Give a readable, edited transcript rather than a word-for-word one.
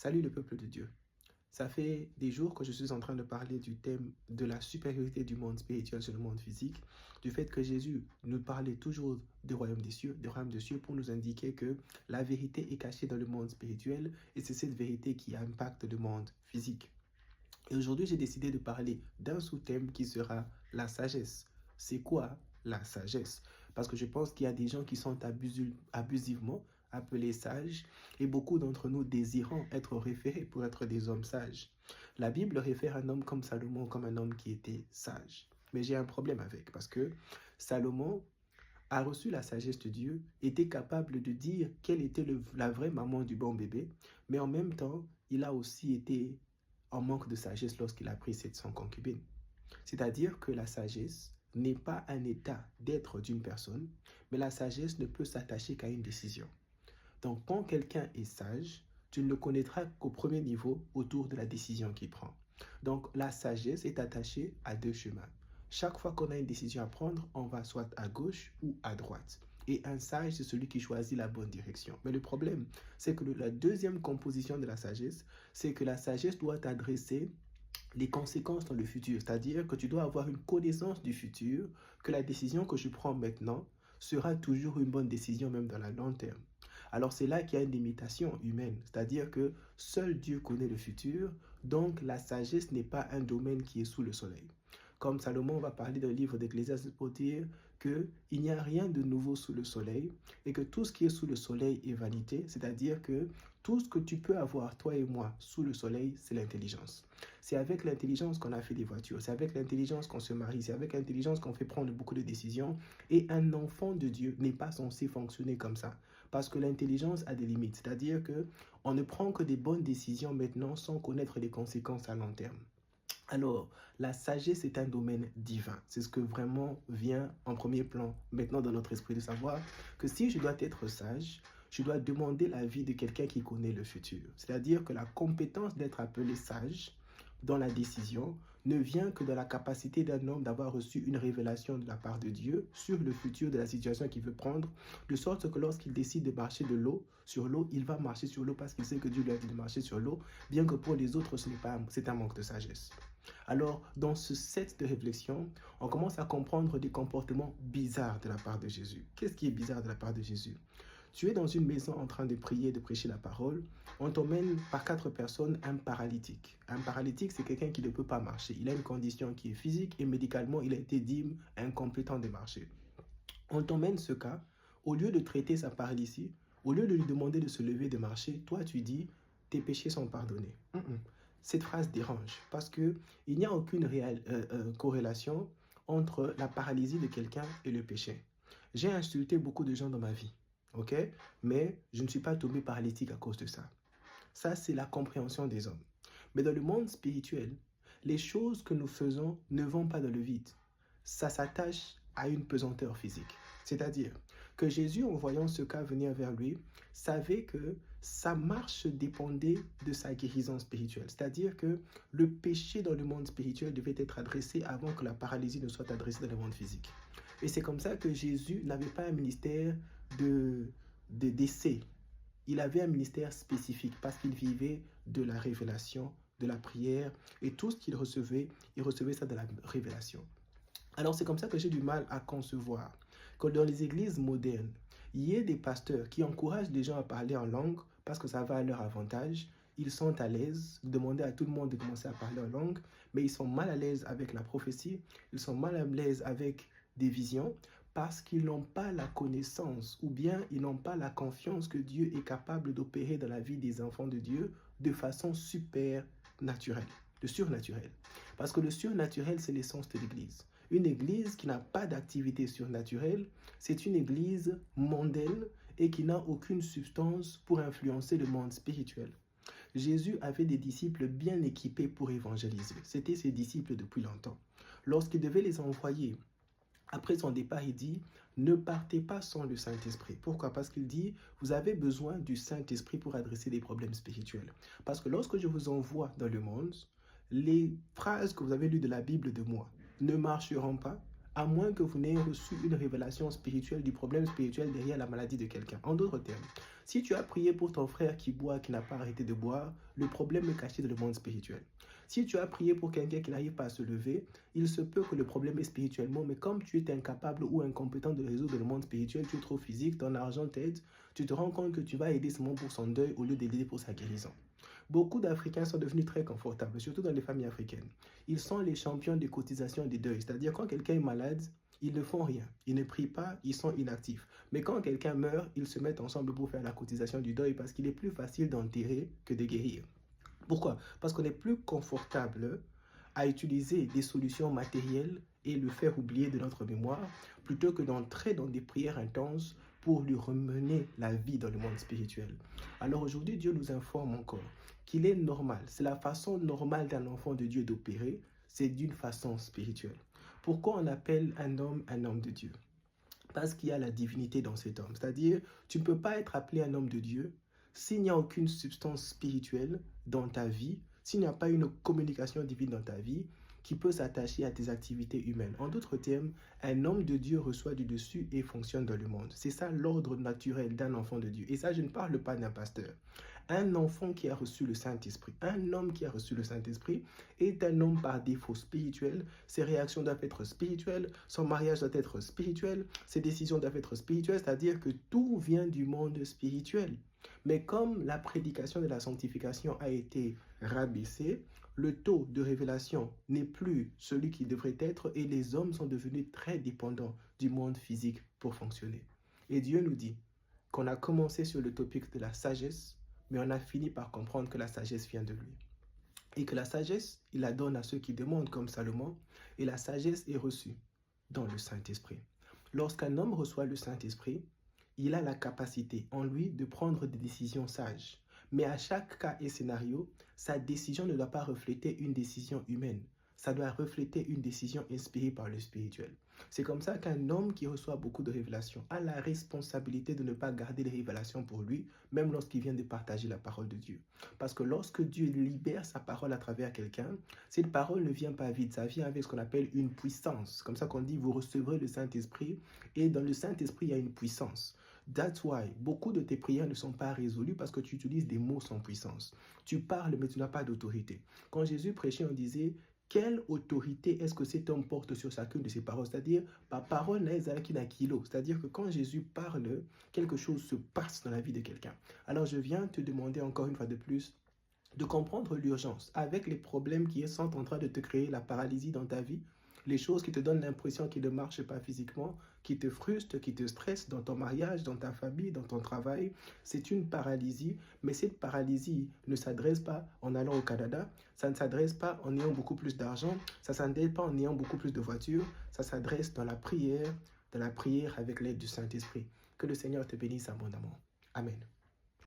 Salut le peuple de Dieu. Ça fait des jours que je suis en train de parler du thème de la supériorité du monde spirituel sur le monde physique, du fait que Jésus nous parlait toujours du royaume des cieux pour nous indiquer que la vérité est cachée dans le monde spirituel et c'est cette vérité qui impacte le monde physique. Et aujourd'hui, j'ai décidé de parler d'un sous-thème qui sera la sagesse. C'est quoi la sagesse? Parce que je pense qu'il y a des gens qui sont abusivement appelés sages et beaucoup d'entre nous désirons être référés pour être des hommes sages. La Bible réfère un homme comme Salomon comme un homme qui était sage. Mais j'ai un problème avec parce que Salomon a reçu la sagesse de Dieu, était capable de dire quelle était la vraie maman du bon bébé, mais en même temps, il a aussi été en manque de sagesse lorsqu'il a pris 700 concubines. C'est-à-dire que la sagesse n'est pas un état d'être d'une personne, mais la sagesse ne peut s'attacher qu'à une décision. Donc, quand quelqu'un est sage, tu ne le connaîtras qu'au premier niveau autour de la décision qu'il prend. Donc, la sagesse est attachée à deux chemins. Chaque fois qu'on a une décision à prendre, on va soit à gauche ou à droite. Et un sage, c'est celui qui choisit la bonne direction. Mais le problème, c'est que la deuxième composition de la sagesse, c'est que la sagesse doit adresser les conséquences dans le futur. C'est-à-dire que tu dois avoir une connaissance du futur, que la décision que je prends maintenant sera toujours une bonne décision, même dans le long terme. Alors c'est là qu'il y a une limitation humaine, c'est-à-dire que seul Dieu connaît le futur, donc la sagesse n'est pas un domaine qui est sous le soleil. Comme Salomon va parler dans le livre d'Ecclésiaste pour dire qu'il n'y a rien de nouveau sous le soleil et que tout ce qui est sous le soleil est vanité, c'est-à-dire que tout ce que tu peux avoir, toi et moi, sous le soleil, c'est l'intelligence. C'est avec l'intelligence qu'on a fait des voitures, c'est avec l'intelligence qu'on se marie, c'est avec l'intelligence qu'on fait prendre beaucoup de décisions. Et un enfant de Dieu n'est pas censé fonctionner comme ça, parce que l'intelligence a des limites, c'est-à-dire que on ne prend que des bonnes décisions maintenant sans connaître les conséquences à long terme. Alors, la sagesse est un domaine divin. C'est ce que vraiment vient en premier plan maintenant dans notre esprit de savoir que si je dois être sage, je dois demander l'avis de quelqu'un qui connaît le futur. C'est-à-dire que la compétence d'être appelé sage dans la décision ne vient que de la capacité d'un homme d'avoir reçu une révélation de la part de Dieu sur le futur de la situation qu'il veut prendre, de sorte que lorsqu'il décide de marcher sur l'eau, il va marcher sur l'eau parce qu'il sait que Dieu lui a dit de marcher sur l'eau, bien que pour les autres, c'est un manque de sagesse. Alors, dans ce set de réflexion, on commence à comprendre des comportements bizarres de la part de Jésus. Qu'est-ce qui est bizarre de la part de Jésus? Tu es dans une maison en train de prier, de prêcher la parole. On t'emmène par 4 personnes un paralytique. Un paralytique, c'est quelqu'un qui ne peut pas marcher. Il a une condition qui est physique et médicalement, il a été dit incompétent de marcher. On t'emmène ce cas. Au lieu de traiter sa paralysie, au lieu de lui demander de se lever, de marcher, toi tu dis, tes péchés sont pardonnés. Cette phrase dérange parce qu'il n'y a aucune corrélation entre la paralysie de quelqu'un et le péché. J'ai insulté beaucoup de gens dans ma vie, ok? Mais je ne suis pas tombé paralytique à cause de ça. Ça, c'est la compréhension des hommes. Mais dans le monde spirituel, les choses que nous faisons ne vont pas dans le vide. Ça s'attache à une pesanteur physique. C'est-à-dire que Jésus, en voyant ce cas venir vers lui, savait que sa marche dépendait de sa guérison spirituelle. C'est-à-dire que le péché dans le monde spirituel devait être adressé avant que la paralysie ne soit adressée dans le monde physique. Et c'est comme ça que Jésus n'avait pas un ministère d'essai. Il avait un ministère spécifique parce qu'il vivait de la révélation, de la prière, et tout ce qu'il recevait, il recevait ça de la révélation. Alors c'est comme ça que j'ai du mal à concevoir que dans les églises modernes, il y ait des pasteurs qui encouragent les gens à parler en langue parce que ça va à leur avantage. Ils sont à l'aise de demander à tout le monde de commencer à parler en langue, mais ils sont mal à l'aise avec la prophétie, ils sont mal à l'aise avec des visions parce qu'ils n'ont pas la connaissance ou bien ils n'ont pas la confiance que Dieu est capable d'opérer dans la vie des enfants de Dieu de façon supernaturelle, de surnaturel. Parce que le surnaturel, c'est l'essence de l'Église. Une église qui n'a pas d'activité surnaturelle, c'est une église mondaine et qui n'a aucune substance pour influencer le monde spirituel. Jésus avait des disciples bien équipés pour évangéliser. C'était ses disciples depuis longtemps. Lorsqu'il devait les envoyer, après son départ, il dit, ne partez pas sans le Saint-Esprit. Pourquoi? Parce qu'il dit, vous avez besoin du Saint-Esprit pour adresser des problèmes spirituels. Parce que lorsque je vous envoie dans le monde, les phrases que vous avez lues de la Bible de moi ne marcheront pas, à moins que vous n'ayez reçu une révélation spirituelle du problème spirituel derrière la maladie de quelqu'un. En d'autres termes, Si tu as prié pour ton frère qui boit, qui n'a pas arrêté de boire, le problème est caché dans le monde spirituel. Si tu as prié pour quelqu'un qui n'arrive pas à se lever, il se peut que le problème est spirituellement, mais comme tu es incapable ou incompétent de résoudre le monde spirituel, tu es trop physique, ton argent t'aide, tu te rends compte que tu vas aider seulement pour son deuil au lieu d'aider pour sa guérison. Beaucoup d'Africains sont devenus très confortables, surtout dans les familles africaines. Ils sont les champions des cotisations des deuils, c'est-à-dire quand quelqu'un est malade, ils ne font rien, ils ne prient pas, ils sont inactifs. Mais quand quelqu'un meurt, ils se mettent ensemble pour faire la cotisation du deuil parce qu'il est plus facile d'enterrer que de guérir. Pourquoi? Parce qu'on est plus confortable à utiliser des solutions matérielles et le faire oublier de notre mémoire plutôt que d'entrer dans des prières intenses pour lui remener la vie dans le monde spirituel. Alors aujourd'hui, Dieu nous informe encore qu'il est normal, c'est la façon normale d'un enfant de Dieu d'opérer, c'est d'une façon spirituelle. Pourquoi on appelle un homme de Dieu? Parce qu'il y a la divinité dans cet homme. C'est-à-dire, tu ne peux pas être appelé un homme de Dieu s'il n'y a aucune substance spirituelle dans ta vie, s'il n'y a pas une communication divine dans ta vie qui peut s'attacher à tes activités humaines. En d'autres termes, un homme de Dieu reçoit du dessus et fonctionne dans le monde. C'est ça l'ordre naturel d'un enfant de Dieu. Et ça, je ne parle pas d'un pasteur. Un enfant qui a reçu le Saint-Esprit, un homme qui a reçu le Saint-Esprit est un homme par défaut spirituel. Ses réactions doivent être spirituelles, son mariage doit être spirituel, ses décisions doivent être spirituelles, c'est-à-dire que tout vient du monde spirituel. Mais comme la prédication de la sanctification a été rabaissée, le taux de révélation n'est plus celui qu'il devrait être et les hommes sont devenus très dépendants du monde physique pour fonctionner. Et Dieu nous dit qu'on a commencé sur le topic de la sagesse, mais on a fini par comprendre que la sagesse vient de lui. Et que la sagesse, il la donne à ceux qui demandent comme Salomon, et la sagesse est reçue dans le Saint-Esprit. Lorsqu'un homme reçoit le Saint-Esprit, il a la capacité en lui de prendre des décisions sages. Mais à chaque cas et scénario, sa décision ne doit pas refléter une décision humaine. Ça doit refléter une décision inspirée par le spirituel. C'est comme ça qu'un homme qui reçoit beaucoup de révélations a la responsabilité de ne pas garder les révélations pour lui, même lorsqu'il vient de partager la parole de Dieu. Parce que lorsque Dieu libère sa parole à travers quelqu'un, cette parole ne vient pas vide, ça vient avec ce qu'on appelle une puissance. Comme ça qu'on dit, vous recevrez le Saint-Esprit, et dans le Saint-Esprit, il y a une puissance. That's why beaucoup de tes prières ne sont pas résolues parce que tu utilises des mots sans puissance. Tu parles, mais tu n'as pas d'autorité. Quand Jésus prêchait, on disait, quelle autorité est-ce que cet homme porte sur chacune de ses paroles? C'est-à-dire, par parole n'a kilo. C'est-à-dire que quand Jésus parle, quelque chose se passe dans la vie de quelqu'un. Alors je viens te demander encore une fois de plus de comprendre l'urgence avec les problèmes qui sont en train de te créer la paralysie dans ta vie, les choses qui te donnent l'impression qu'ils ne marchent pas physiquement, qui te frustrent, qui te stressent dans ton mariage, dans ta famille, dans ton travail. C'est une paralysie, mais cette paralysie ne s'adresse pas en allant au Canada, ça ne s'adresse pas en ayant beaucoup plus d'argent, ça ne s'adresse pas en ayant beaucoup plus de voitures, ça s'adresse dans la prière avec l'aide du Saint-Esprit. Que le Seigneur te bénisse abondamment. Amen.